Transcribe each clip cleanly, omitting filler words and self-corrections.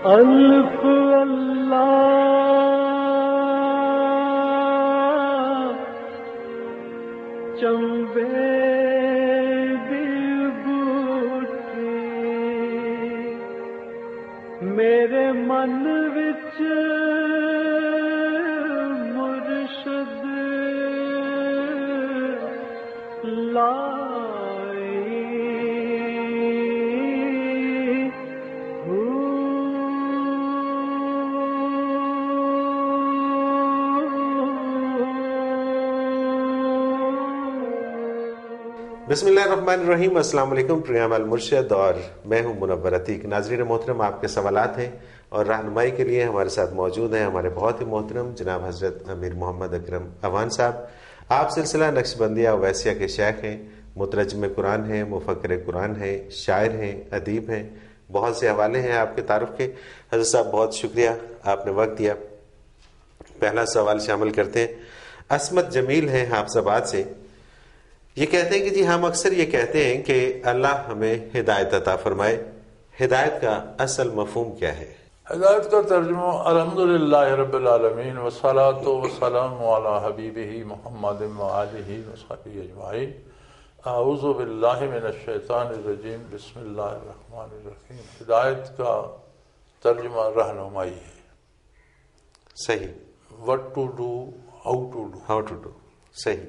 الف اللہ چمبے دل بوٹی میرے من وچ مرشد لائی بسم اللہ الرحمن الرحیم۔ السلام علیکم، پروگرام المرشد اور میں ہوں منور عتیق۔ ناظرین محترم، آپ کے سوالات ہیں اور رہنمائی کے لیے ہمارے ساتھ موجود ہیں ہمارے بہت ہی محترم جناب حضرت امیر محمد اکرم اوان صاحب۔ آپ سلسلہ نقش بندیہ اویسیہ کے شیخ ہیں، مترجم قرآن ہیں، مفکر قرآن ہیں، شاعر ہیں، ادیب ہیں، بہت سے حوالے ہیں آپ کے تعارف کے۔ حضرت صاحب بہت شکریہ، آپ نے وقت دیا۔ پہلا سوال شامل کرتے ہیں۔ عصمت جمیل ہیں حافظ آباد سے، یہ کہتے ہیں کہ جی ہم اکثر یہ کہتے ہیں کہ اللہ ہمیں ہدایت عطا فرمائے، ہدایت کا اصل مفہوم کیا ہے؟ ہدایت کا ترجمہ الحمدللہ رب العالمین والصلاۃ والسلام علی حبیبہ محمد وآلہ وصحبہ اجمعین۔ اعوذ باللہ من الشیطان الرجیم، بسم اللہ الرحمن الرحیم۔ ہدایت کا ترجمہ رہنمائی ہے۔ صحیح۔ What to do, how to do. صحیح۔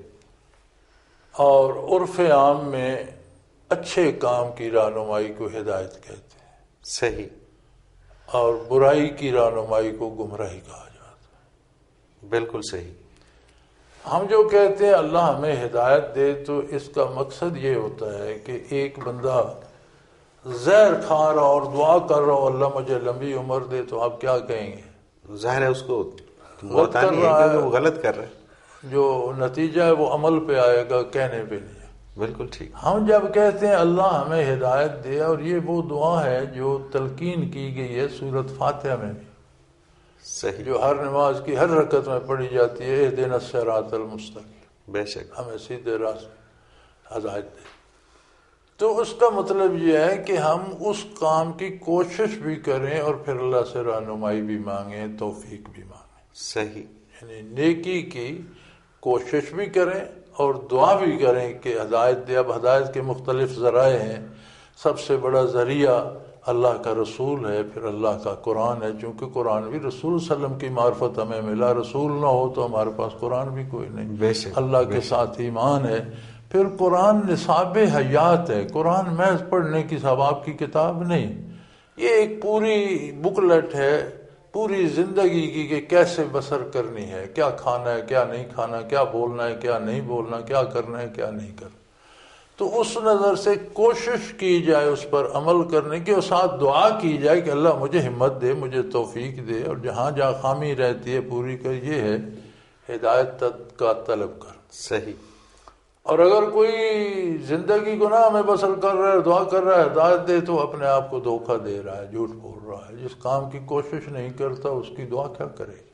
اور عرف عام میں اچھے کام کی رہنمائی کو ہدایت کہتے ہیں۔ صحیح۔ اور برائی کی رہنمائی کو گمراہی کہا جاتا ہے۔ بالکل صحیح۔ ہم جو کہتے ہیں اللہ ہمیں ہدایت دے تو اس کا مقصد یہ ہوتا ہے کہ ایک بندہ زہر کھا رہا اور دعا کر رہا ہو اللہ مجھے لمبی عمر دے، تو آپ کیا کہیں گے؟ ظاہر ہے اس کو غلط کر رہا ہے، وہ غلط کر رہا ہے، جو نتیجہ ہے وہ عمل پہ آئے گا، کہنے پہ نہیں۔ بالکل ٹھیک۔ ہم جب کہتے ہیں اللہ ہمیں ہدایت دے، اور یہ وہ دعا ہے جو تلقین کی گئی ہے سورۃ فاتحہ میں بھی، صحیح، جو ہر نماز کی ہر رکعت میں پڑھی جاتی ہے، اہدنا الصراط المستقیم، بے شک، ہمیں سیدھے راستے ہدایت دے۔ تو اس کا مطلب یہ ہے کہ ہم اس کام کی کوشش بھی کریں اور پھر اللہ سے رہنمائی بھی مانگیں، توفیق بھی مانگیں۔ صحیح، یعنی نیکی کی کوشش بھی کریں اور دعا بھی کریں کہ ہدایت دے۔ اب ہدایت کے مختلف ذرائع ہیں، سب سے بڑا ذریعہ اللہ کا رسول ہے، پھر اللہ کا قرآن ہے، چونکہ قرآن بھی رسول صلی اللہ علیہ وسلم کی معرفت ہمیں ملا، رسول نہ ہو تو ہمارے پاس قرآن بھی کوئی نہیں، بے شک، اللہ کے ساتھ ایمان ہے۔ پھر قرآن نصاب حیات ہے، قرآن محض پڑھنے کی ثواب کی کتاب نہیں، یہ ایک پوری بکلٹ ہے پوری زندگی کی کہ کیسے بسر کرنی ہے، کیا کھانا ہے، کیا نہیں کھانا، کیا بولنا ہے، کیا نہیں بولنا، کیا کرنا ہے، کیا نہیں کرنا۔ تو اس نظر سے کوشش کی جائے اس پر عمل کرنے کی، اور ساتھ دعا کی جائے کہ اللہ مجھے ہمت دے، مجھے توفیق دے، اور جہاں جہاں خامی رہتی ہے پوری کر۔ یہ ہے ہدایت کا طلب کر۔ صحیح۔ اور اگر کوئی زندگی گناہ میں بسر کر رہا ہے، دعا کر رہا ہے ہدایت دے، تو اپنے آپ کو دھوکہ دے رہا ہے، جھوٹ بول رہا ہے۔ جس کام کی کوشش نہیں کرتا اس کی دعا کیا کرے گی؟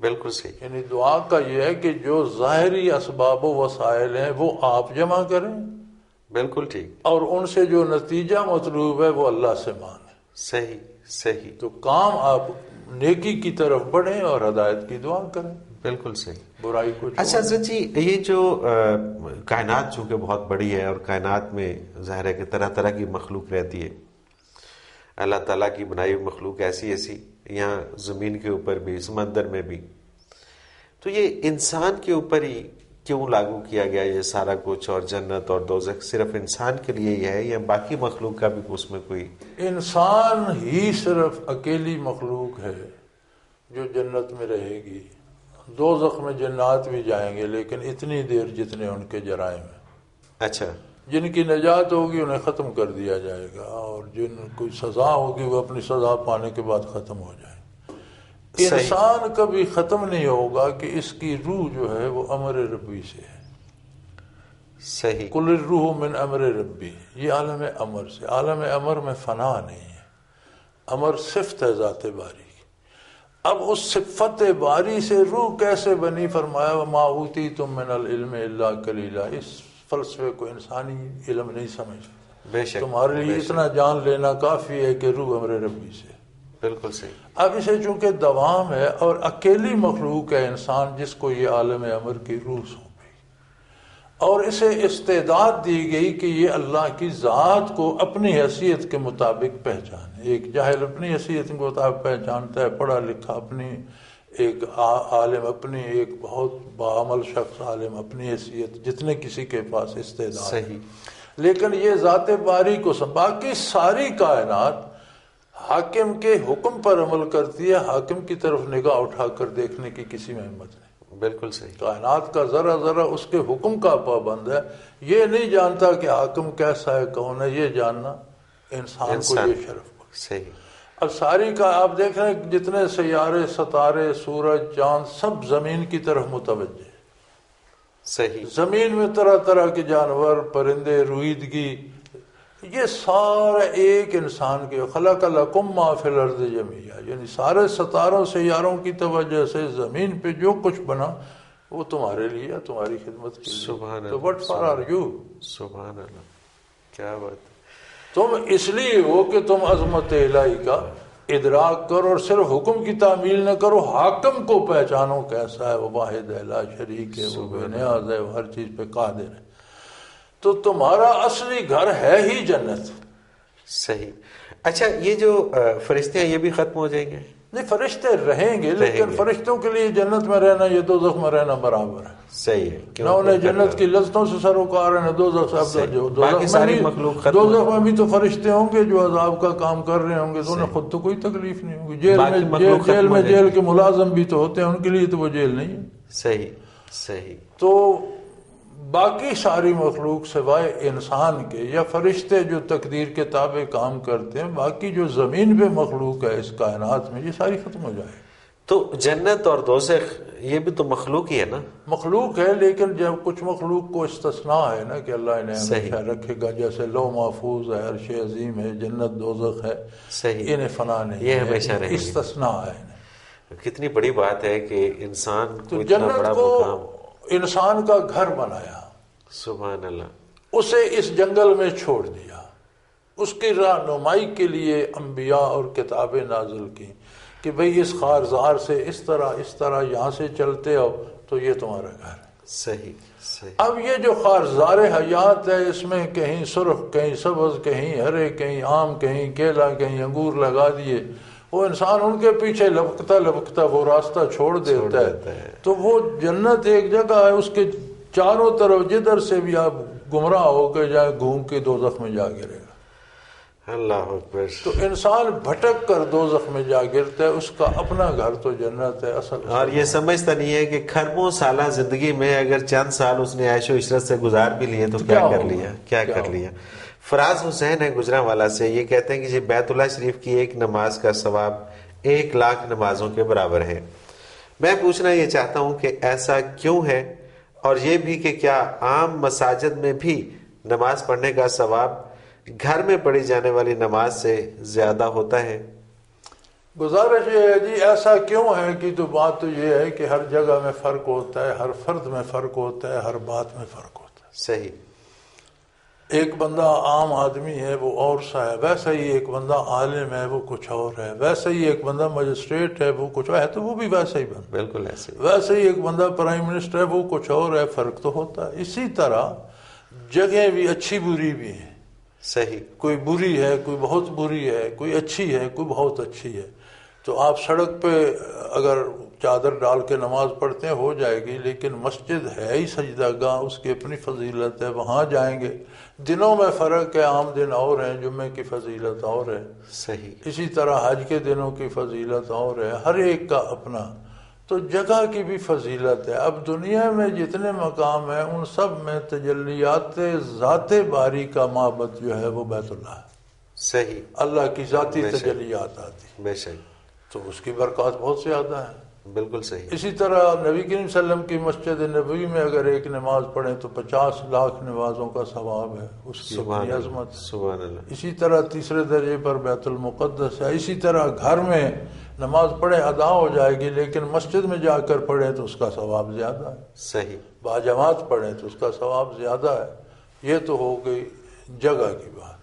بالکل صحیح۔ یعنی دعا کا یہ ہے کہ جو ظاہری اسباب و وسائل ہیں وہ آپ جمع کریں، بالکل ٹھیک، اور ان سے جو نتیجہ مطلوب ہے وہ اللہ سے مانگیں۔ صحیح صحیح۔ تو کام آپ نیکی کی طرف بڑھیں اور ہدایت کی دعا کریں، بالکل صحیح، برائی کو چھوڑیں۔ اچھا حضرت جی، یہ جو کائنات چونکہ بہت بڑی ہے اور کائنات میں ظاہر ہے کہ طرح طرح کی مخلوق رہتی ہے، اللہ تعالیٰ کی بنائی ہوئی مخلوق ایسی ایسی، یہاں زمین کے اوپر بھی، سمندر میں بھی، تو یہ انسان کے اوپر ہی کیوں لاگو کیا گیا یہ سارا کچھ، اور جنت اور دوزخ صرف انسان کے لیے ہی ہے یا باقی مخلوق کا بھی اس میں کوئی؟ انسان ہی صرف اکیلی مخلوق ہے جو جنت میں رہے گی، دوزخ میں جنات بھی جائیں گے لیکن اتنی دیر جتنے ان کے جرائم ہیں۔ اچھا، جن کی نجات ہوگی انہیں ختم کر دیا جائے گا، اور جن کوئی سزا ہوگی وہ اپنی سزا پانے کے بعد ختم ہو جائے۔ انسان کبھی ختم نہیں ہوگا کہ اس کی روح جو ہے وہ امر ربی سے ہے۔ صحیح۔ کل الروح من امر ربی، یہ عالم امر سے، عالم امر میں فنا نہیں ہے، امر صفت ہے ذات باری۔ اب اس صفت باری سے روح کیسے بنی؟ فرمایا وما اوتیتم من العلم الا قلیلا۔ اس فلسفے کو انسانی علم نہیں سمجھ، بے شک، تمہارے لیے اتنا جان لینا کافی ہے کہ روح امر ربی سے۔ بالکل صحیح. اب اسے چونکہ دوام ہے اور اکیلی مخلوق ہے انسان جس کو یہ عالم امر کی روح سونپی اور اسے استعداد دی گئی کہ یہ اللہ کی ذات کو اپنی حیثیت کے مطابق پہچانے. ایک جاہل اپنی حیثیت کے مطابق پہچانتا ہے، پڑھا لکھا اپنی، ایک عالم اپنی، ایک بہت باعمل شخص عالم اپنی حیثیت، جتنے کسی کے پاس استعداد. صحیح. لیکن یہ ذات باری کو باقی ساری کائنات حاکم کے حکم پر عمل کرتی ہے، حاکم کی طرف نگاہ اٹھا کر دیکھنے کی کسی میں ہمت نہیں. بالکل صحیح. کائنات کا ذرا ذرا اس کے حکم کا پابند ہے. یہ نہیں جانتا کہ حاکم کیسا ہے، کون ہے. یہ جاننا انسان کو یہ شرف کو. صحیح. اب ساری کا آپ دیکھ رہے ہیں جتنے سیارے، ستارے، سورج، چاند سب زمین کی طرف متوجہ ہے. صحیح. زمین میں طرح طرح کے جانور، پرندے، رویدگی، یہ سارا ایک انسان کے خلق لکم ما فی الارض جمیعا، یعنی سارے ستاروں سیاروں کی توجہ سے زمین پہ جو کچھ بنا وہ تمہارے لیے، تمہاری خدمت کے لیے. سبحان اللہ. تو وٹ فار آر یو؟ سبحان اللہ. کیا بات. تم اس لیے ہو کہ تم عظمت الہی کا ادراک کرو اور صرف حکم کی تعمیل نہ کرو، حاکم کو پہچانو کیسا ہے. وہ واحد ہے، لا شریک ہے، وہ بے نیاز ہے، وہ ہر چیز پہ قادر ہے. تو تمہارا اصلی گھر ہے ہی جنت. صحیح. اچھا، یہ جو فرشتے ہیں یہ بھی ختم ہو جائیں گے؟ نہیں، فرشتے رہیں گے، لیکن فرشتوں کے لیے جنت میں رہنا یہ دوزخ میں رہنا برابر ہے. صحیح ہے. نہ انہیں جنت کی لذتوں سے سروکار ہے، دوزخ سے. دوزخ میں بھی تو فرشتے ہوں گے جو عذاب کا کام کر رہے ہوں گے، تو انہیں خود تو کوئی تکلیف نہیں ہوگی. جیل کے ملازم بھی تو ہوتے ہیں، ان کے لیے تو وہ جیل نہیں ہے. صحیح. صحیح. تو باقی ساری مخلوق سوائے انسان کے یا فرشتے جو تقدیر کے تابع کام کرتے ہیں، باقی جو زمین پہ مخلوق ہے اس کائنات میں، یہ ساری ختم ہو جائے. تو جنت اور دوزخ یہ بھی تو مخلوق ہی ہے نا؟ مخلوق ہے، لیکن جب کچھ مخلوق کو استثناء ہے نا کہ اللہ انہیں ہمیشہ رکھے گا، جیسے لوح محفوظ ہے، عرش عظیم ہے، جنت دوزخ ہے. صحیح. انہیں فنا نہیں، یہ ہمیشہ رہیں گے. استثناء ہے. کتنی بڑی بات ہے کہ انسان کو تو اتنا بڑا جنت کو مقام. انسان کا گھر بنایا، سبحان اللہ. اسے اس جنگل میں چھوڑ دیا، اس کی رہنمائی کے لیے انبیاء اور کتابیں نازل کی کہ بھئی اس خارزار سے اس طرح یہاں سے چلتے ہو تو یہ تمہارا گھر ہے. صحیح. صحیح. اب یہ جو خارزار حیات ہے، اس میں کہیں سرخ، کہیں سبز، کہیں ہرے، کہیں آم، کہیں کیلا، کہیں انگور لگا دیے. وہ انسان ان کے پیچھے لپکتا وہ راستہ چھوڑ دیتا ہے. تو وہ جنت ایک جگہ ہے، اس کے چاروں طرف جدھر سے بھی آپ گمراہ ہو کے جائیں گھوم کے دوزخ میں جا گرے گا. اللہ اکبر. تو انسان بھٹک کر دوزخ میں جا گرتا ہے، اس کا اپنا گھر تو جنت ہے اصل. اور یہ سمجھتا نہیں ہے کہ خربوں سالہ زندگی میں اگر چند سال اس نے عیش و عشرت سے گزار بھی لیے تو کیا کر لیا. فراز حسین ہے گجرانوالا سے، یہ کہتے ہیں کہ جی بیت اللہ شریف کی ایک نماز کا ثواب 1,00,000 نمازوں کے برابر ہے. میں پوچھنا یہ چاہتا ہوں کہ ایسا کیوں ہے، اور یہ بھی کہ کیا عام مساجد میں بھی نماز پڑھنے کا ثواب گھر میں پڑھی جانے والی نماز سے زیادہ ہوتا ہے؟ گزارش یہ ہے جی ایسا کیوں ہے کہ تو بات تو یہ ہے کہ ہر جگہ میں فرق ہوتا ہے، ہر فرد میں فرق ہوتا ہے، ہر بات میں فرق ہوتا ہے. صحیح. ایک بندہ عام آدمی ہے وہ اور سا ہے، ویسا ہی ایک بندہ عالم ہے وہ کچھ اور ہے، ویسا ہی ایک بندہ مجسٹریٹ ہے وہ کچھ ہے تو وہ بھی ویسا ہی بندہ. بالکل ایسے. ویسے ہی ایک بندہ پرائم منسٹر ہے وہ کچھ اور ہے، فرق تو ہوتا ہے. اسی طرح جگہیں بھی اچھی بری بھی ہیں. صحیح. کوئی بری ہے، کوئی بہت بری ہے، کوئی اچھی ہے، کوئی بہت اچھی ہے. تو آپ سڑک پہ اگر چادر ڈال کے نماز پڑھتے ہیں ہو جائے گی، لیکن مسجد ہے ہی سجدہ گاہ، اس کی اپنی فضیلت ہے، وہاں جائیں گے. دنوں میں فرق ہے، عام دن اور ہیں، جمعے کی فضیلت اور ہے. صحیح. اسی طرح حج کے دنوں کی فضیلت اور ہے، ہر ایک کا اپنا. تو جگہ کی بھی فضیلت ہے. اب دنیا میں جتنے مقام ہیں ان سب میں تجلیات ذات باری کا معبد جو ہے وہ بیت اللہ ہے. صحیح. اللہ کی ذاتی تجلیات آتی. بے شک. تو اس کی برکات بہت زیادہ ہیں. بالکل صحیح. اسی طرح نبی کریم صلی اللہ علیہ وسلم کی مسجد نبوی میں اگر ایک نماز پڑھیں تو 50 لاکھ نمازوں کا ثواب ہے. اس کی اپنی عظمت. سبحان اللہ. اسی طرح تیسرے درجے پر بیت المقدس ہے. اسی طرح گھر میں نماز پڑھیں ادا ہو جائے گی، لیکن مسجد میں جا کر پڑھیں تو اس کا ثواب زیادہ ہے. صحیح. باجماعت پڑھیں تو اس کا ثواب زیادہ ہے. یہ تو ہو گئی جگہ کی بات.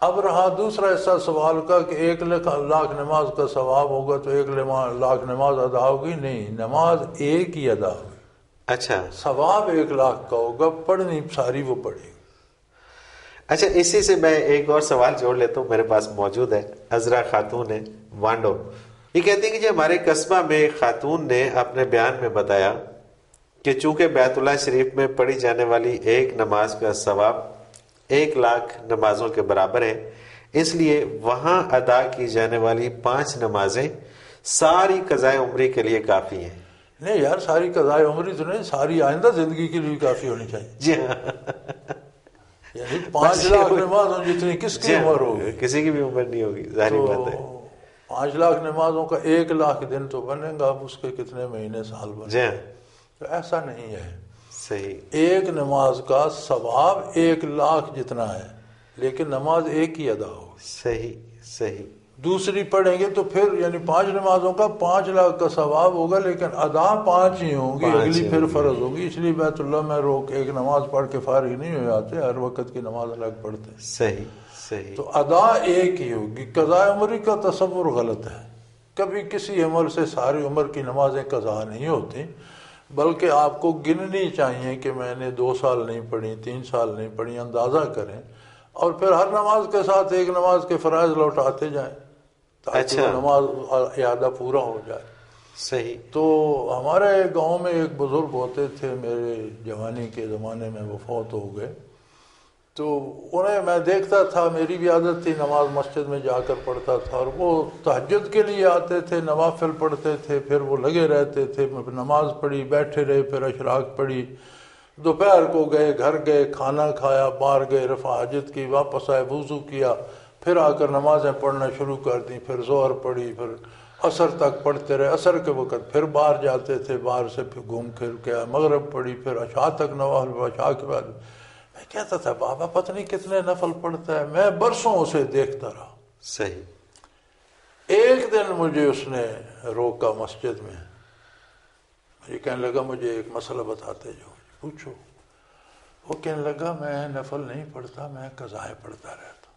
اب رہا دوسرا حصہ سوال کا کہ 1,00,000 نماز کا ثواب ہوگا تو 1,00,000 نماز ادا ہوگی؟ نہیں، نماز ایک ہی ادا ہوگی. اچھا، ثواب 1,00,000 کا ہوگا، پڑھنی ساری وہ پڑھے گی. اچھا، اسی سے میں ایک اور سوال جوڑ لیتا ہوں، میرے پاس موجود ہے. عذرا خاتون ہے وانڈو، یہ کہتی ہیں کہ ہمارے قصبہ میں ایک خاتون نے اپنے بیان میں بتایا کہ چونکہ بیت اللہ شریف میں پڑھی جانے والی ایک نماز کا ثواب 1,00,000 نمازوں کے برابر ہے، اس لیے وہاں ادا کی جانے والی 5 نمازیں ساری قضائے عمری کے لیے کافی ہیں. نہیں یار، ساری قضائے عمری تو نہیں، ساری آئندہ زندگی کے لیے کافی ہونی چاہیے. جی ہاں، یعنی 5,00,000 نمازوں جتنی کس کی عمر ہوگی؟ کسی کی بھی عمر نہیں ہوگی، ظاہری بات ہے. 5,00,000 نمازوں کا 1,00,000 دن تو بنے گا، اب اس کے کتنے مہینے سال بنے؟ جی ہاں، تو ایسا نہیں ہے. صحیح. ایک نماز کا ثواب 1,00,000 جتنا ہے، لیکن نماز ایک ہی ادا ہوگی. صحیح صحیح. دوسری پڑھیں گے تو پھر یعنی 5 نمازوں کا 5,00,000 کا ثواب ہوگا، لیکن ادا 5 ہی ہوں گی، اگلی پھر فرض ہوگی. اس لیے بیت اللہ میں روک ایک نماز پڑھ کے فارغ نہیں ہو جاتے، ہر وقت کی نماز الگ پڑھتے ہیں. صحیح صحیح. تو ادا ایک ہی ہوگی. قضاء عمری کا تصور غلط ہے. کبھی کسی عمل سے ساری عمر کی نمازیں قضا نہیں ہوتی، بلکہ آپ کو گننی چاہیے کہ میں نے 2 سال نہیں پڑھی، 3 سال نہیں پڑھی، اندازہ کریں اور پھر ہر نماز کے ساتھ ایک نماز کے فرائض لوٹاتے جائیں تاکہ وہ نماز اعادہ پورا ہو جائے. صحیح. تو ہمارے گاؤں میں ایک بزرگ ہوتے تھے، میرے جوانی کے زمانے میں وہ فوت ہو گئے. تو انہیں میں دیکھتا تھا، میری بھی عادت تھی، نماز مسجد میں جا کر پڑھتا تھا، اور وہ تہجد کے لیے آتے تھے، نوافل پڑھتے تھے، پھر وہ لگے رہتے تھے. نماز پڑھی، بیٹھے رہے، پھر اشراق پڑھی، دوپہر کو گئے، گھر گئے، کھانا کھایا، باہر گئے، رفع حاجت کی، واپس آئے، وضو کیا، پھر آ کر نمازیں پڑھنا شروع کر دیں. پھر ظہر پڑھی، پھر عصر تک پڑھتے رہے. عصر کے وقت پھر باہر جاتے تھے، باہر سے پھر گھوم پھر کے مغرب پڑھی، پھر عشاء تک نوافل. عشاء کے بعد میں کہتا تھا بابا پتہ نہیں کتنے نفل پڑھتا ہے. میں برسوں اسے دیکھتا رہا. صحیح. ایک دن مجھے اس نے روکا مسجد میں، مجھے کہنے لگا مجھے ایک مسئلہ بتاتے جو. پوچھو. وہ کہنے لگا میں نفل نہیں پڑھتا، میں قضائیں پڑھتا رہتا،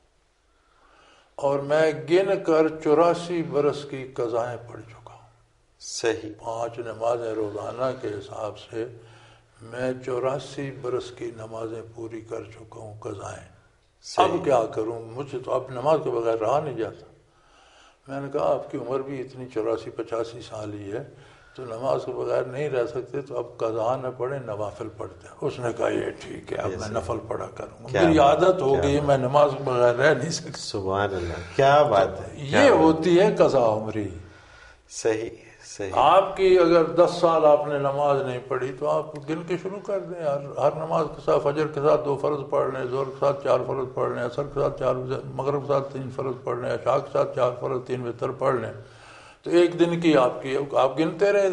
اور میں گن کر 84 برس کی قضائیں پڑھ چکا ہوں. صحیح. 5 نمازیں روزانہ کے حساب سے میں 84 برس کی نمازیں پوری کر چکا ہوں قضائیں. اب کیا کروں؟ مجھے تو اب نماز کے بغیر رہا نہیں جاتا. میں نے کہا آپ کی عمر بھی اتنی 84-85 سال ہی ہے، تو نماز کے بغیر نہیں رہ سکتے، تو اب قضا نہ پڑھیں، نوافل پڑھتے ہیں. اس نے کہا یہ ٹھیک ہے، اب میں نفل پڑھا کروں گا، میری عادت ہو گئی، میں نماز کے بغیر رہ نہیں سکتا. سبحان اللہ، کیا بات ہے. یہ ہوتی ہے قضا عمری. صحیح صحیح. آپ کی اگر 10 سال آپ نے نماز نہیں پڑھی تو آپ گن کے شروع کر دیں. ہر نماز کے ساتھ فجر کے ساتھ 2 فرض پڑھ لیں، ظہر کے ساتھ 4 فرض پڑھ لیں، عصر کے ساتھ 4، مغرب کے ساتھ 3 فرض پڑھ لیں، عشاء کے ساتھ 4 فرض، 3 وتر پڑھ لیں. تو ایک دن کی آپ گنتے رہے،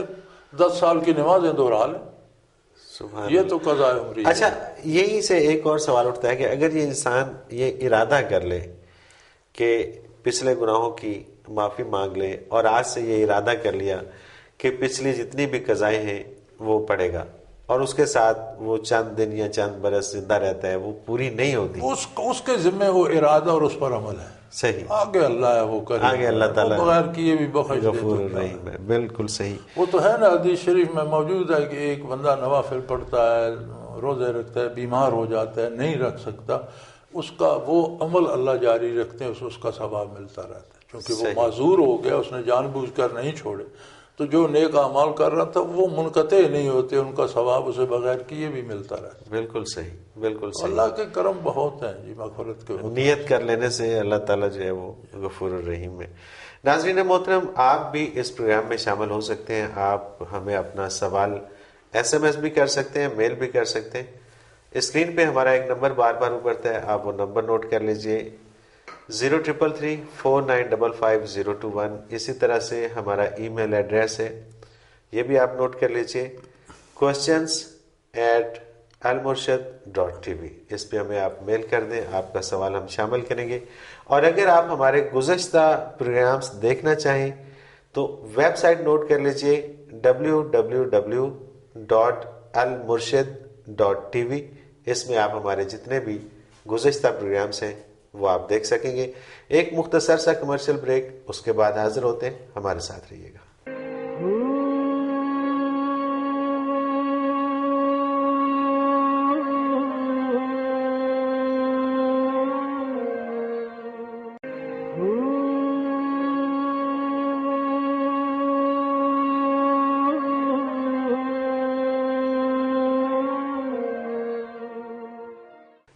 10 سال کی نمازیں دوہرا لیں. یہ تو قضاء عمری. اچھا، یہی سے ایک اور سوال اٹھتا ہے کہ اگر یہ انسان یہ ارادہ کر لے کہ پچھلے گناہوں کی معافی مانگ لے، اور آج سے یہ ارادہ کر لیا کہ پچھلی جتنی بھی قضائیں ہیں وہ پڑھے گا، اور اس کے ساتھ وہ چند دن یا چند برس زندہ رہتا ہے، وہ پوری نہیں ہوتی، اس کے ذمہ وہ ارادہ اور اس پر عمل ہے. صحیح. آگے اللہ ہے، وہ کرے، آگے اللہ تعالیٰ بغیر کیے بھی بخش دے. غفور الرحیم ہے. بالکل صحیح. وہ تو ہے نا، حدیث شریف میں موجود ہے کہ ایک بندہ نوافل پڑھتا ہے، روزے رکھتا ہے، بیمار ہو جاتا ہے، نہیں رکھ سکتا، اس کا وہ عمل اللہ جاری رکھتے ہیں، اس کا ثواب ملتا رہتا ہے، کیونکہ وہ معذور ہو گیا، اس نے جان بوجھ کر نہیں چھوڑے. تو جو نیک اعمال کر رہا تھا وہ منقطع نہیں ہوتے، ان کا ثواب اسے بغیر کیے بھی ملتا رہتا ہے. بالکل صحیح، بالکل صحیح. اللہ کے کرم بہت ہیں جی، مغفرت کے نیت کر لینے سے اللہ تعالیٰ جو ہے وہ غفور الرحیم ہے. ناظرین محترم، آپ بھی اس پروگرام میں شامل ہو سکتے ہیں. آپ ہمیں اپنا سوال SMS بھی کر سکتے ہیں، میل بھی کر سکتے ہیں. اسکرین پہ ہمارا ایک نمبر بار بار ابھرتا ہے، آپ وہ نمبر نوٹ کر لیجئے، 0333-4955-021. اسی طرح سے ہمارا ای میل ایڈریس ہے، یہ بھی آپ نوٹ کر لیجئے، questions@almurshid.tv. اس پہ ہمیں آپ میل کر دیں، آپ کا سوال ہم شامل کریں گے. اور اگر آپ ہمارے گزشتہ پروگرامز دیکھنا چاہیں تو ویب سائٹ نوٹ کر لیجئے www.almurshid.tv. اس میں آپ ہمارے جتنے بھی گزشتہ پروگرامز ہیں وہ آپ دیکھ سکیں گے۔ ایک مختصر سا کمرشل بریک، اس کے بعد حاضر ہوتے ہیں، ہمارے ساتھ رہیے گا۔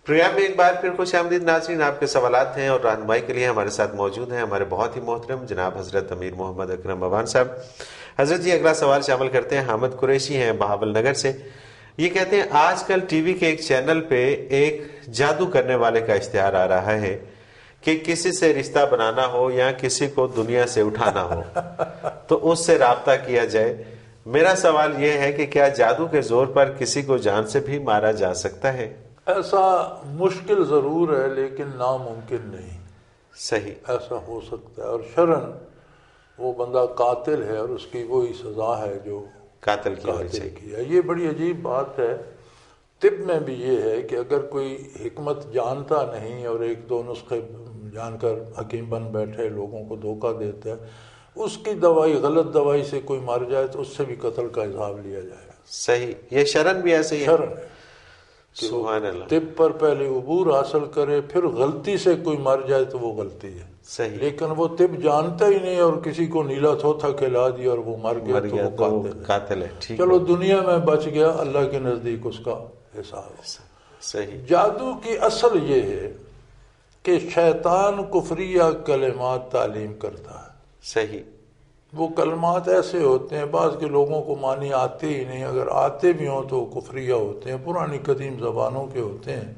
پروگرام میں ایک بار پھر خوش آمدید ناظرین، آپ کے سوالات ہیں اور رہنمائی کے لیے ہمارے ساتھ موجود ہیں ہمارے بہت ہی محترم جناب حضرت امیر محمد اکرم عوان صاحب۔ حضرت جی اگلا سوال شامل کرتے ہیں، حامد قریشی ہیں بہاول نگر سے۔ یہ کہتے ہیں آج کل ٹی وی کے ایک چینل پہ ایک جادو کرنے والے کا اشتہار آ رہا ہے کہ کسی سے رشتہ بنانا ہو یا کسی کو دنیا سے اٹھانا ہو تو اس سے رابطہ کیا جائے۔ میرا سوال یہ ہے کہ کیا جادو کے زور پر کسی کو جان سے بھی مارا جا سکتا ہے؟ ایسا مشکل ضرور ہے لیکن ناممکن نہیں۔ صحیح، ایسا ہو سکتا ہے، اور شرعاً وہ بندہ قاتل ہے اور اس کی وہی سزا ہے جو قاتل کی ہونی قاتل چاہیے۔ کی ہے۔ یہ بڑی عجیب بات ہے۔ طب میں بھی یہ ہے کہ اگر کوئی حکمت جانتا نہیں اور ایک دو نسخے جان کر حکیم بن بیٹھے لوگوں کو دھوکہ دیتا ہے، اس کی دوائی غلط دوائی سے کوئی مر جائے تو اس سے بھی قتل کا حساب لیا جائے گا۔ صحیح، یہ شرن بھی ایسے ہی ہے۔ شرعاً ہے۔ سبحان اللہ۔ طب پر پہلے عبور حاصل کرے، پھر غلطی سے کوئی مر جائے تو وہ غلطی ہے۔ صحیح، لیکن وہ طب جانتا ہی نہیں اور کسی کو نیلا تھوتھا کھلا دیا اور وہ مر گیا تو وہ قاتل ہے۔ قاتل ہے۔ ٹھیک، چلو دنیا میں بچ گیا، اللہ کے نزدیک اس کا حساب ہے۔ صحیح، جادو کی اصل یہ ہے کہ شیطان کفریہ کلمات تعلیم کرتا ہے۔ صحیح، وہ کلمات ایسے ہوتے ہیں بعض کے لوگوں کو معنی آتے ہی نہیں، اگر آتے بھی ہوں تو کفریہ ہوتے ہیں، پرانی قدیم زبانوں کے ہوتے ہیں۔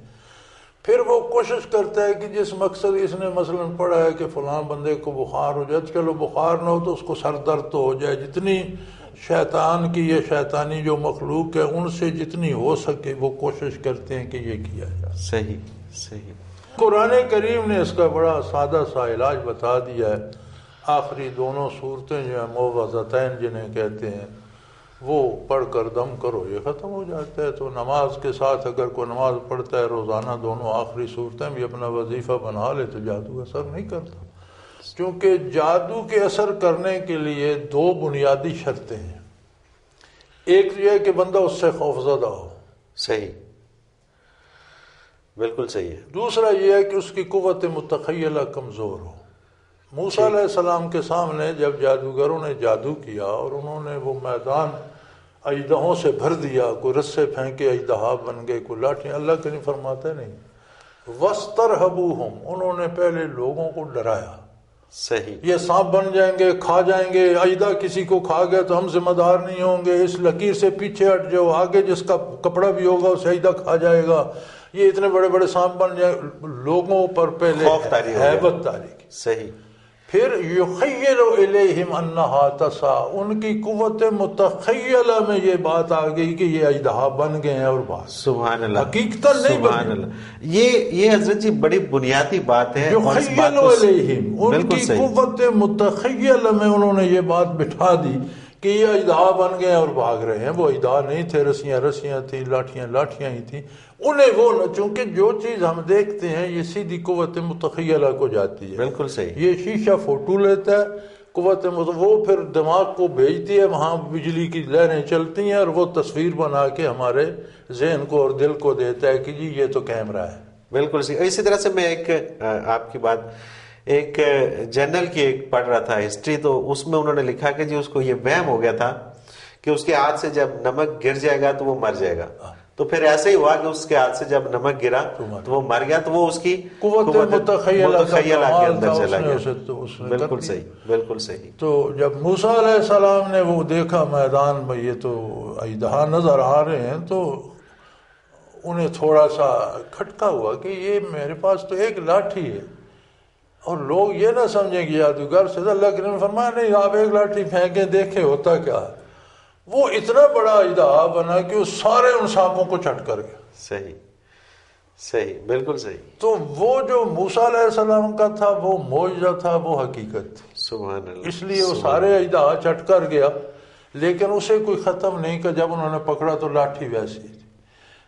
پھر وہ کوشش کرتا ہے کہ جس مقصد اس نے مثلا پڑھا ہے کہ فلاں بندے کو بخار ہو جائے، چلو بخار نہ ہو تو اس کو سر درد تو ہو جائے، جتنی شیطان کی یہ شیطانی جو مخلوق ہے ان سے جتنی ہو سکے وہ کوشش کرتے ہیں کہ یہ کیا جائے۔ صحیح، صحیح۔ قرآن کریم نے اس کا بڑا سادہ سا علاج بتا دیا ہے۔ آخری دونوں صورتیں جو ہیں معوذتین جنہیں کہتے ہیں، وہ پڑھ کر دم کرو، یہ ختم ہو جاتا ہے۔ تو نماز کے ساتھ اگر کوئی نماز پڑھتا ہے روزانہ دونوں آخری صورتیں بھی اپنا وظیفہ بنا لے تو جادو اثر نہیں کرتا، کیونکہ جادو کے اثر کرنے کے لیے دو بنیادی شرطیں ہیں۔ ایک یہ ہے کہ بندہ اس سے خوفزدہ ہو، صحیح، بالکل صحیح ہے۔ دوسرا یہ ہے کہ اس کی قوت متخیلہ کمزور ہو۔ موسیٰ علیہ السلام کے سامنے جب جادوگروں نے جادو کیا اور انہوں نے وہ میدان اژدہوں سے بھر دیا، کوئی رسے پھینکے اژدہا بن گئے، کوئی لاٹھیاں، اللہ کے نہیں فرماتے نہیں وَاسْتَرْهَبُوهُمْ، انہوں نے پہلے لوگوں کو ڈرایا، صحیح، یہ سانپ بن جائیں گے، کھا جائیں گے، اژدہا کسی کو کھا گیا تو ہم ذمہ دار نہیں ہوں گے، اس لکیر سے پیچھے ہٹ جاؤ، آگے جس کا کپڑا بھی ہوگا اسے اژدہا کھا جائے گا، یہ اتنے بڑے بڑے سانپ بن جائیں، لوگوں پر پہلے خوف طاری ہو گیا۔ ہیبت طاری کی۔ صحیح، پھر یخیل الیہم انہا تسعی، ان کی قوت متخیلہ میں یہ بات آ گئی کہ یہ اژدہا بن گئے ہیں اور بات سبحان اللہ، حقیقتاً نہیں سبحان بنے۔ اللہ۔ یہ حضرت جی بڑی بنیادی بات ہے، اور اس بات یخیل کو الیہم، ان بالکل کی صحیح، قوت متخیلہ میں انہوں نے یہ بات بٹھا دی کہ یہ اژدہا بن گئے اور بھاگ رہے ہیں۔ وہ اژدہا نہیں تھے، رسیاں رسیاں تھیں، لاٹھیاں لاٹھیاں ہی تھیں۔ انہیں وہ نہ، چونکہ جو چیز ہم دیکھتے ہیں یہ سیدھی قوت متخیلہ کو جاتی ہے۔ بالکل صحیح، یہ شیشہ فوٹو لیتا ہے، قوت وہ پھر دماغ کو بھیجتی ہے، وہاں بجلی کی لہریں چلتی ہیں اور وہ تصویر بنا کے ہمارے ذہن کو اور دل کو دیتا ہے کہ جی یہ تو کیمرہ ہے۔ بالکل صحیح۔ اسی طرح سے میں ایک آپ کی بات، ایک جنرل کی ایک پڑھ رہا تھا ہسٹری، تو اس میں انہوں نے لکھا کہ جی اس کو یہ وہم ہو گیا تھا کہ اس کے ہاتھ سے جب نمک گر جائے گا تو وہ مر جائے گا، تو پھر ایسے ہی ہوا کہ اس کے ہاتھ سے جب نمک گرا تو وہ مر گیا، تو وہ اس کی قوت متخیلہ کے اندر چلا گیا۔ بالکل صحیح۔ صحیح، بالکل صحیح۔ تو جب موسیٰ علیہ السلام نے وہ دیکھا میدان میں یہ تو اژدہا نظر آ رہے ہیں، تو انہیں تھوڑا سا کھٹکا ہوا کہ یہ میرے پاس تو ایک لاٹھی ہے، اور لوگ یہ نہ سمجھیں کہ جادوگر سے، اللہ کے نبی نے فرمایا نہیں، آپ ایک لاٹھی پھینکیں دیکھیں ہوتا کیا ہے۔ وہ اتنا بڑا اژدہا بنا کہ وہ سارے ان سانپوں کو چٹ کر گیا۔ صحیح، صحیح، بالکل صحیح۔ تو وہ جو موسیٰ علیہ السلام کا تھا وہ معجزہ تھا، وہ حقیقت تھی، سبحان اللہ۔ اس لیے وہ سارے اژدہا چٹ کر گیا، لیکن اسے کوئی ختم نہیں کیا۔ جب انہوں نے پکڑا تو لاٹھی ویسی تھی۔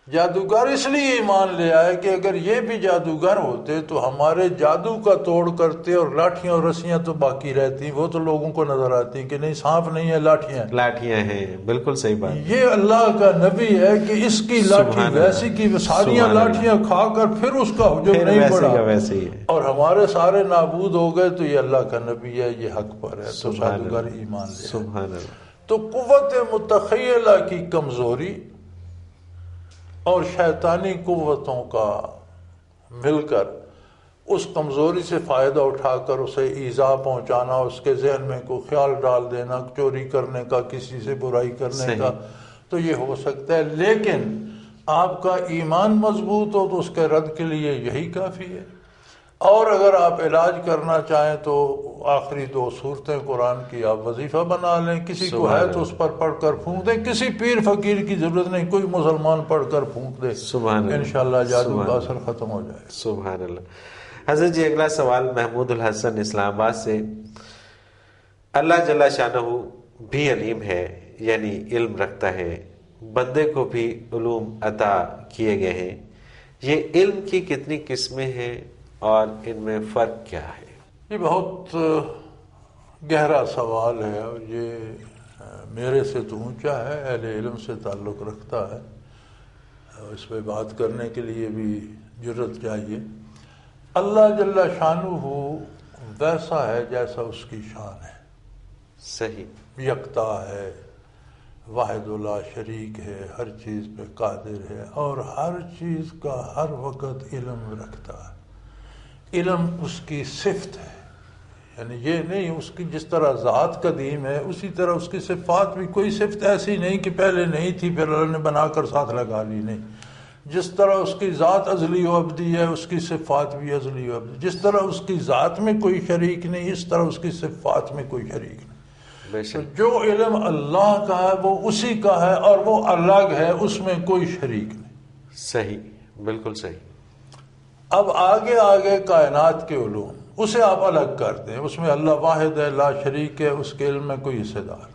جادوگر اس لیے ایمان لے آئے کہ اگر یہ بھی جادوگر ہوتے تو ہمارے جادو کا توڑ کرتے اور لاٹھیاں اور رسیاں تو باقی رہتی، وہ تو لوگوں کو نظر آتی کہ نہیں سانپ نہیں ہے، لاٹھیاں ہیں. بالکل صحیح بات. یہ اللہ کا نبی ہے کہ اس کی لاٹھی ویسی کی ساریاں لاٹھیاں کھا کر پھر اس کا حجم نہیں پڑا ویسے ہی ہے، اور ہمارے سارے نابود ہو گئے. تو یہ اللہ کا نبی ہے، یہ حق پر ہے، تو جادوگر ایمان لے. سبحان اللہ. تو قوت متخیلہ کی کمزوری اور شیطانی قوتوں کا مل کر اس کمزوری سے فائدہ اٹھا کر اسے ایذا پہنچانا، اس کے ذہن میں کوئی خیال ڈال دینا چوری کرنے کا، کسی سے برائی کرنے کا، تو یہ ہو سکتا ہے. لیکن آپ کا ایمان مضبوط ہو تو اس کے رد کے لیے یہی کافی ہے. اور اگر آپ علاج کرنا چاہیں تو آخری 2 صورتیں قرآن کی آپ وظیفہ بنا لیں. کسی کو ہے تو اس پر پڑھ کر پھونک دیں، کسی پیر فقیر کی ضرورت نہیں، کوئی مسلمان پڑھ کر پھونک دے، انشاءاللہ جادو کا اثر ختم ہو جائے. سبحان اللہ. حضرت جی اگلا سوال محمود الحسن اسلام آباد سے. اللہ جل شانہ بھی علیم ہے، یعنی علم رکھتا ہے، بندے کو بھی علوم عطا کیے گئے ہیں. یہ علم کی کتنی قسمیں ہیں اور ان میں فرق کیا ہے؟ یہ بہت گہرا سوال ہے اور یہ میرے سے تو اونچا ہے، اہل علم سے تعلق رکھتا ہے. اس پہ بات کرنے کے لیے بھی جرت چاہیے. اللہ جل شانہ ویسا ہے جیسا اس کی شان ہے. صحیح. یکتا ہے، واحد لا شریک ہے، ہر چیز پہ قادر ہے اور ہر چیز کا ہر وقت علم رکھتا ہے. علم اس کی صفت ہے، یعنی یہ نہیں اس کی جس طرح ذات قدیم ہے اسی طرح اس کی صفات بھی. کوئی صفت ایسی نہیں کہ پہلے نہیں تھی پھر اللہ نے بنا کر ساتھ لگا لی، نہیں. جس طرح اس کی ذات ازلی و ابدی ہے اس کی صفات بھی ازلی و ابدی. جس طرح اس کی ذات میں کوئی شریک نہیں اس طرح اس کی صفات میں کوئی شریک نہیں. تو جو علم اللہ کا ہے وہ اسی کا ہے اور وہ الگ ہے، اس میں کوئی شریک نہیں. صحیح، بالکل صحیح. اب آگے کائنات کے علوم اسے آپ الگ کر دیں، اس میں اللہ واحد ہے، لا شریک ہے، اس کے علم میں کوئی حصے دار،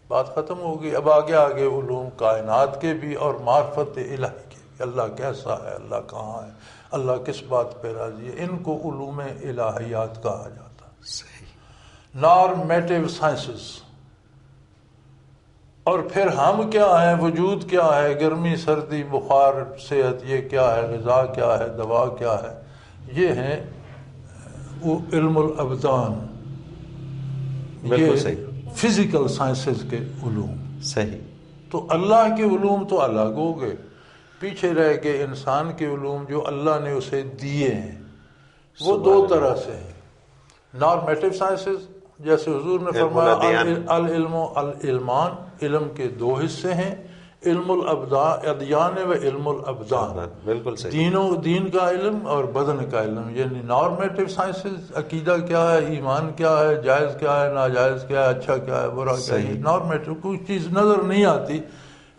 بات ختم ہوگی. اب آگے علوم کائنات کے بھی اور معرفت الہی کے بھی، اللہ کیسا ہے، اللہ کہاں ہے، اللہ کس بات پہ راضی ہے، ان کو علوم الہیات کہا جاتا ہے. صحیح. نارمیٹیو سائنسز. اور پھر ہم کیا ہیں، وجود کیا ہے، گرمی سردی بخار صحت، یہ کیا ہے، غذا کیا ہے، دوا کیا ہے، یہ ہیں وہ علم الابدان. بالکل صحیح. فزیکل سائنسز کے علوم. صحیح. تو اللہ کے علوم تو الگ ہو گئے، پیچھے رہ کے انسان کے علوم جو اللہ نے اسے دیے ہیں وہ 2 طرح سے ہیں. نارمیٹیو سائنسز جیسے حضور نے فرمایا العلم و العلمان، علم کے 2 حصے ہیں، علم الادیان و علم الابدان. بالکل صحیح. دین کا علم اور بدن کا علم. یعنی نارمیٹیو سائنسز عقیدہ کیا ہے، ایمان کیا ہے، جائز کیا ہے، ناجائز کیا ہے، اچھا کیا ہے، برا کیا ہے. نارمیٹیو کوئی چیز نظر نہیں آتی،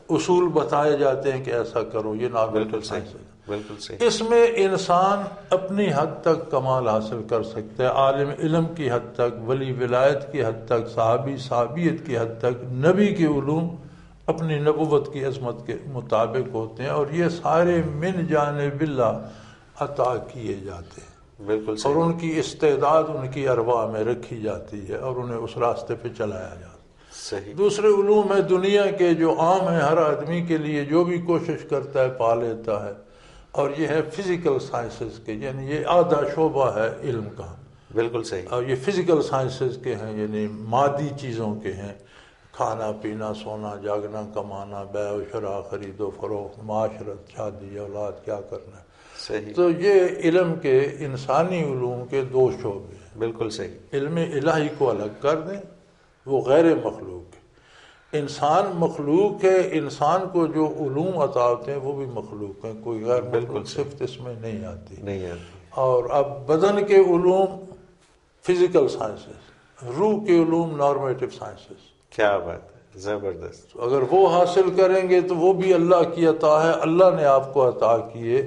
اصول بتائے جاتے ہیں کہ ایسا کرو، یہ نارمیٹیو سائنس ہے. بالکل صحیح. اس میں انسان اپنی حد تک کمال حاصل کر سکتا ہے، عالم علم کی حد تک، ولی ولایت کی حد تک، صحابی صحابیت کی حد تک. نبی کے علوم اپنی نبوت کی عظمت کے مطابق ہوتے ہیں اور یہ سارے من جانب اللہ عطا کیے جاتے ہیں. بالکل صحیح. اور ان کی استعداد ان کی ارواح میں رکھی جاتی ہے اور انہیں اس راستے پہ چلایا جاتا ہے. صحیح. دوسرے علوم ہے دنیا کے جو عام ہیں، ہر آدمی کے لیے جو بھی کوشش کرتا ہے پا لیتا ہے، اور یہ ہے فزیکل سائنسز کے، یعنی یہ آدھا شعبہ ہے علم کا. بالکل صحیح. اور یہ فزیکل سائنسز کے ہیں، یعنی مادی چیزوں کے ہیں، کھانا پینا سونا جاگنا کمانا، بیع و شراء خرید و فروخت، معاشرت، شادی، اولاد، کیا کرنا ہے. صحیح. تو یہ علم کے انسانی علوم کے 2 شعبے ہیں. بالکل صحیح. علم الہی کو الگ کر دیں، وہ غیر مخلوق ہے. انسان مخلوق ہے، انسان کو جو علوم عطا ہوتے ہیں وہ بھی مخلوق ہیں، کوئی غیر مخلوق صفت اس میں نہیں آتی. اور اب بدن کے علوم فزیکل سائنسز، روح کے علوم نارمیٹیو سائنسز. کیا بات ہے، زبردست. اگر وہ حاصل کریں گے تو وہ بھی اللہ کی عطا ہے، اللہ نے آپ کو عطا کیے.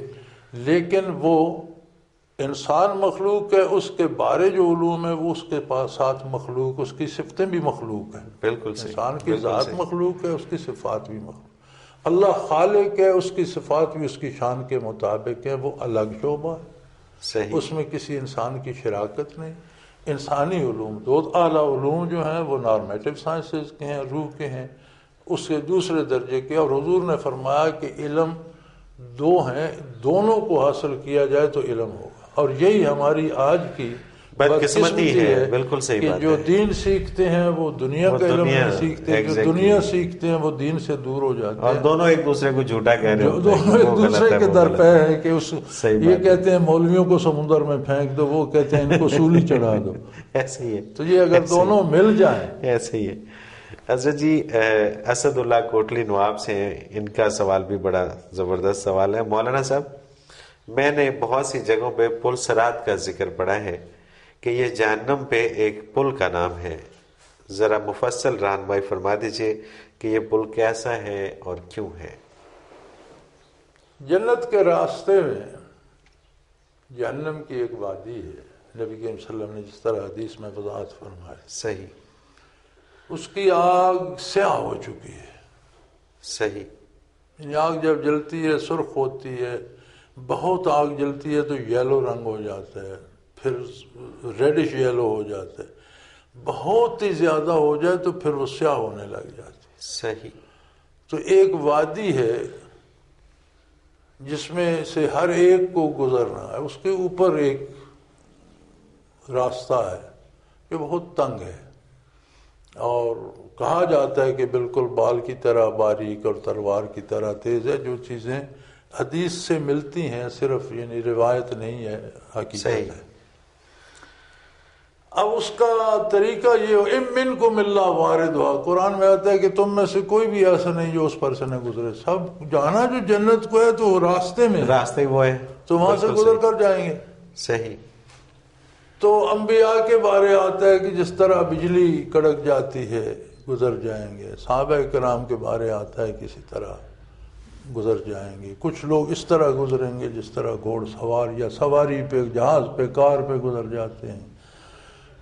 لیکن وہ انسان مخلوق ہے، اس کے بارے جو علوم ہے وہ اس کے پاس ساتھ مخلوق، اس کی صفتیں بھی مخلوق ہیں. بالکل صحیح. انسان کی ذات مخلوق ہے، اس کی صفات بھی مخلوق. اللہ خالق ہے، اس کی صفات بھی اس کی شان کے مطابق ہے، وہ الگ شعبہ ہے، صحیح، اس میں کسی انسان کی شراکت نہیں۔ انسانی علوم دو اعلیٰ علوم جو ہیں وہ نارمیٹو سائنسز کے ہیں، روح کے ہیں، اس کے دوسرے درجے کے، اور حضور نے فرمایا کہ علم دو ہیں، دونوں کو حاصل کیا جائے تو علم ہوگا۔ اور یہی ہماری آج کی بدقسمتی ہے، بالکل صحیح کہ بات جو ہے۔ دین سیکھتے ہیں وہ دنیا کا علم نہیں سیکھتے، جو دنیا سیکھتے ہیں وہ دین سے دور ہو جاتے ہیں، اور دونوں ایک دوسرے کو جھوٹا کہہ رہے ہوتے ہیں، دونوں ایک دوسرے کے در پہ ہے کہ یہ کہتے ہیں مولویوں کو سمندر میں پھینک دو، وہ کہتے ہیں ان کو سولی چڑھا دو۔ ایسے ہی ہے، تو یہ اگر دونوں مل جائیں۔ ایسے ہی ہے۔ حضرت جی اسد اللہ کوٹلی نواب سے ہیں، ان کا سوال بھی بڑا زبردست سوال ہے۔ مولانا صاحب، میں نے بہت سی جگہوں پہ پل صراط کا ذکر پڑھا ہے کہ یہ جہنم پہ ایک پل کا نام ہے، ذرا مفصل رہنمائی فرما دیجئے کہ یہ پل کیسا ہے اور کیوں ہے؟ جنت کے راستے میں جہنم کی ایک وادی ہے، نبی کریم صلی اللہ علیہ وسلم نے جس طرح حدیث میں وضاحت فرمائی، صحیح، اس کی آگ سیاہ ہو چکی ہے۔ صحیح، یعنی آگ جب جلتی ہے سرخ ہوتی ہے، بہت آگ جلتی ہے تو یلو رنگ ہو جاتا ہے، پھر ریڈش یلو ہو جاتا ہے، بہت ہی زیادہ ہو جائے تو پھر وہ سیاہ ہونے لگ جاتی ہے۔ صحیح، تو ایک وادی ہے جس میں سے ہر ایک کو گزرنا ہے، اس کے اوپر ایک راستہ ہے جو بہت تنگ ہے، اور کہا جاتا ہے کہ بالکل بال کی طرح باریک اور تلوار کی طرح تیز ہے۔ جو چیزیں حدیث سے ملتی ہیں، صرف یعنی روایت نہیں ہے، حقیقت ہے۔ اب اس کا طریقہ یہ ہو، ام منکم الا واردھا، قرآن میں آتا ہے کہ تم میں سے کوئی بھی ایسا نہیں جو اس پر سے نہ گزرے، سب جانا جو جنت کو ہے تو وہ راستے میں، راستے وہ ہے تو وہاں سے گزر کر جائیں گے۔ صحیح، تو انبیاء کے بارے آتا ہے کہ جس طرح بجلی کڑک جاتی ہے گزر جائیں گے، صحابہ کرام کے بارے آتا ہے کسی طرح گزر جائیں گے، کچھ لوگ اس طرح گزریں گے جس طرح گھوڑ سوار یا سواری پہ، جہاز پہ، کار پہ گزر جاتے ہیں،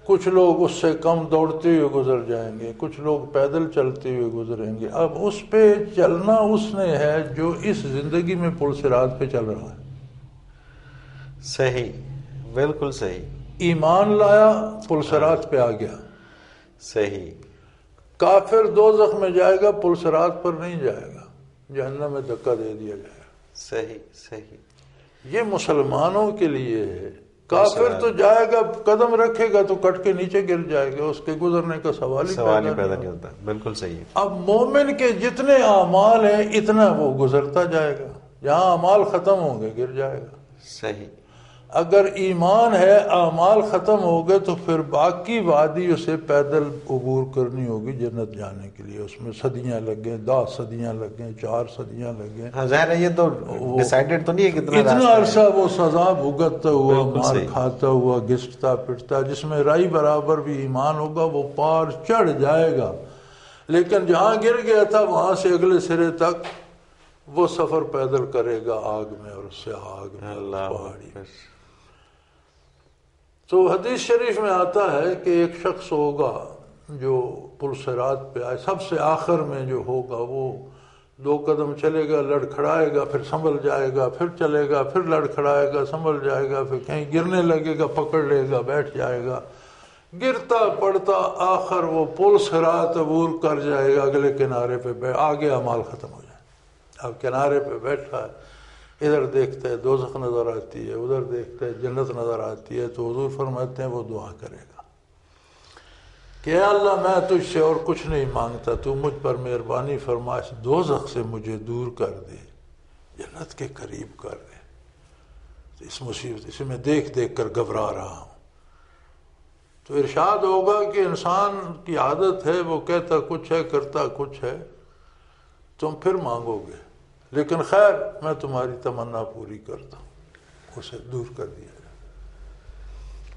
کچھ لوگ اس سے کم دوڑتے ہوئے گزر جائیں گے، کچھ لوگ پیدل چلتے ہوئے گزریں گے۔ اب اس پہ چلنا اس نے ہے جو اس زندگی میں پل صراط پہ چل رہا ہے۔ صحیح، بالکل صحیح، ایمان لایا، پل صراط پہ آ گیا۔ صحیح، کافر دوزخ میں جائے گا، پل صراط پر نہیں جائے گا، جہنم میں دھکا دے دیا جائے گا۔ صحیح، صحیح، یہ مسلمانوں کے لیے ہے۔ کافر تو جائے گا، قدم رکھے گا تو کٹ کے نیچے گر جائے گا، اس کے گزرنے کا سوال ہی پیدا نہیں ہوتا۔ بالکل صحیح ہے۔ اب مومن کے جتنے اعمال ہیں اتنا وہ گزرتا جائے گا، جہاں اعمال ختم ہوں گے گر جائے گا۔ صحیح، اگر ایمان ہے، اعمال ختم ہو گئے تو پھر باقی وادی اسے پیدل عبور کرنی ہوگی جنت جانے کے لیے۔ اس میں صدیاں لگ گئیں، 10 صدیاں لگ گئیں، 4 صدیاں لگ گئیں۔ ہاں ظاہر ہے یہ تو ڈیسائیڈڈ تو نہیں ہے اتنا عرصہ وہ سزا بھگتتا ہوا، مار کھاتا ہوا، گھسٹتا پٹتا، جس میں رائی برابر بھی ایمان ہوگا وہ پار چڑھ جائے گا، لیکن جہاں گر گیا تھا وہاں سے اگلے سرے تک وہ سفر پیدل کرے گا آگ میں، اور اس سے آگ میں پہاڑی۔ تو حدیث شریف میں آتا ہے کہ ایک شخص ہوگا جو پل صراط پہ آئے، سب سے آخر میں جو ہوگا وہ 2 قدم چلے گا، لڑکھڑائے گا، پھر سنبھل جائے گا، پھر چلے گا، پھر لڑکھڑائے گا، سنبھل جائے گا، پھر کہیں گرنے لگے گا، پکڑ لے گا، بیٹھ جائے گا، گرتا پڑتا آخر وہ پل صراط عبور کر جائے گا، اگلے کنارے پہ آگے اعمال ختم ہو جائے۔ اب کنارے پہ بیٹھا ہے، ادھر دیکھتا ہے دوزخ نظر آتی ہے، ادھر دیکھتا ہے جنت نظر آتی ہے، تو حضور فرماتے ہیں وہ دعا کرے گا کہ اے اللہ میں تجھ سے اور کچھ نہیں مانگتا، تو مجھ پر مہربانی فرما، اس دوزخ سے مجھے دور کر دے، جنت کے قریب کر دے، اس مصیبت اسے میں دیکھ دیکھ کر گھبرا رہا ہوں۔ تو ارشاد ہوگا کہ انسان کی عادت ہے، وہ کہتا کچھ ہے کرتا کچھ ہے، تم پھر مانگو گے، لیکن خیر میں تمہاری تمنا پوری کرتا ہوں، اسے دور کر دیا جائے۔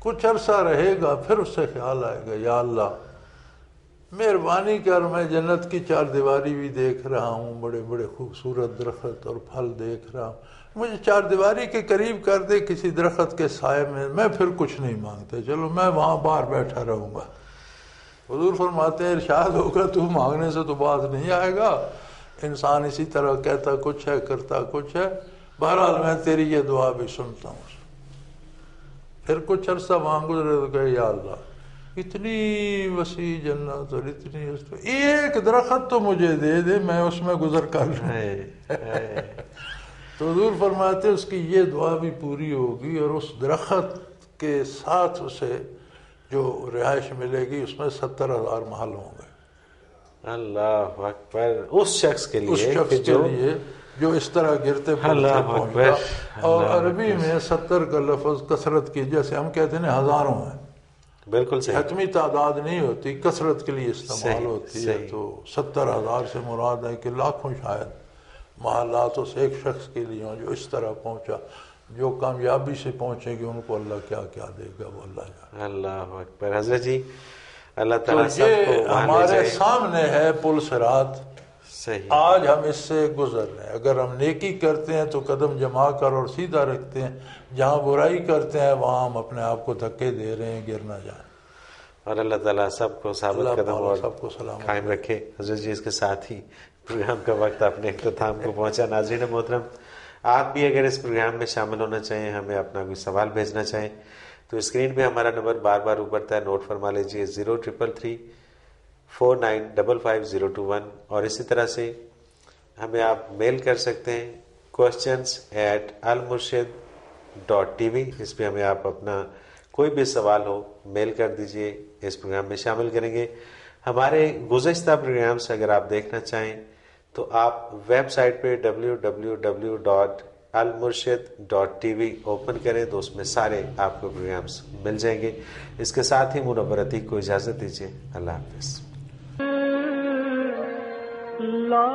کچھ عرصہ رہے گا، پھر اس سے خیال آئے گا یا اللہ مہربانی کر، میں جنت کی 4 دیواری بھی دیکھ رہا ہوں، بڑے بڑے خوبصورت درخت اور پھل دیکھ رہا ہوں، مجھے 4 دیواری کے قریب کر دے کسی درخت کے سائے میں پھر کچھ نہیں مانگتا، چلو میں وہاں باہر بیٹھا رہوں گا۔ حضور فرماتے ہیں ارشاد ہوگا تو مانگنے سے تو بات نہیں آئے گا، انسان اسی طرح کہتا کچھ ہے کرتا کچھ ہے. بہرحال میں تیری یہ دعا بھی سنتا ہوں. پھر کچھ عرصہ وہاں گزرے تو کہے یا اللہ اتنی وسیع جنت اور اتنی ایک درخت تو مجھے دے دے میں اس میں گزر کر لوں. تو حضور فرماتے اس کی یہ دعا بھی پوری ہوگی اور اس درخت کے ساتھ اسے جو رہائش ملے گی اس میں 70,000 محل ہوں گے. اللہ اکبر. اس شخص کے لیے جو اس طرح گرتے پڑتے پہنچا. اور عربی میں 70 کا لفظ کثرت کی، جیسے ہم کہتے ہیں ہزاروں ہیں، بالکل صحیح، حتمی تعداد نہیں ہوتی، کثرت کے لیے استعمال ہوتی ہے. تو 70,000 سے مراد ہے کہ لاکھوں شاید محلات اس ایک شخص کے لیے ہوں جو اس طرح پہنچا. جو کامیابی سے پہنچے گی ان کو اللہ کیا کیا دے گا وہ اللہ جانے. اللہ اکبر. حضرت جی اللہ تو تعالیٰ سب کو یہ ہمارے سامنے ہے پل صراط. صحیح. آج ہم اس سے گزر رہے ہیں. اگر ہم نیکی کرتے ہیں تو قدم جما کر اور سیدھا رکھتے ہیں، جہاں برائی کرتے ہیں وہاں ہم اپنے آپ کو دھکے دے رہے ہیں، گر نہ جائیں. اور اللہ تعالیٰ سب کو ثابت قدم اور سب کو سلامت قائم رکھے. حضرت جی اس کے ساتھ ہی پروگرام کا وقت اپنے اختتام کو پہنچا. ناظرین محترم، آپ بھی اگر اس پروگرام میں شامل ہونا چاہیں، ہمیں اپنا کوئی سوال بھیجنا چاہیں تو اسکرین پہ ہمارا نمبر بار بار ابھرتا ہے، نوٹ فرما لیجیے 0333 4955 اور اسی طرح سے ہمیں آپ میل کر سکتے ہیں questions@almurshid.tv. اس پہ ہمیں آپ اپنا کوئی بھی سوال ہو میل کر دیجئے، اس پروگرام میں شامل کریں گے. ہمارے گزشتہ پروگرام سے اگر آپ دیکھنا چاہیں تو آپ ویب سائٹ پہ www.almurshid.tv اوپن کریں تو اس میں سارے آپ کو پروگرامز مل جائیں گے. اس کے ساتھ ہی منور عتیق کو اجازت دیجیے. اللہ حافظ. لا